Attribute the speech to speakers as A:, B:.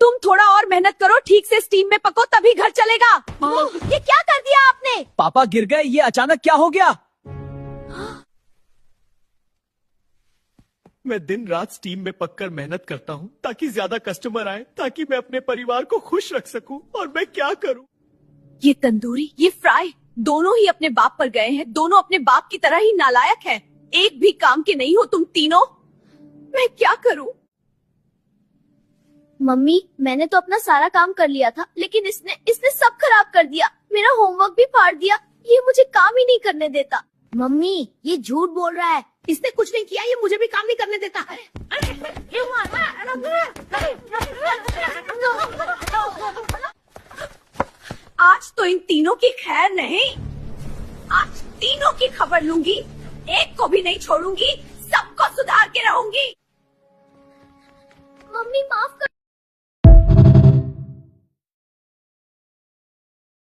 A: तुम थोड़ा और मेहनत करो, ठीक से स्टीम में पको तभी घर चलेगा। ये क्या कर दिया आपने?
B: पापा गिर गए, ये अचानक क्या हो गया? मैं दिन रात स्टीम में पककर मेहनत करता हूँ ताकि ज्यादा कस्टमर आए, ताकि मैं अपने परिवार को खुश रख सकूं, और मैं क्या करूं?
A: ये तंदूरी, ये फ्राई, दोनों ही अपने बाप पर गए हैं। दोनों अपने बाप की तरह ही नालायक हैं। एक भी काम के नहीं हो तुम तीनों। मैं क्या करूं?
C: मम्मी, मैंने तो अपना सारा काम कर लिया था, लेकिन इसने सब खराब कर दिया। मेरा होमवर्क भी फाड़ दिया। ये मुझे काम ही नहीं करने देता। मम्मी, ये झूठ बोल रहा है।
A: इसने कुछ नहीं किया, ये मुझे भी काम नहीं करने देता। आज तो इन तीनों की खैर नहीं। आज तीनों की खबर लूंगी, एक को भी नहीं छोड़ूंगी, सबको सुधार के रहूंगी।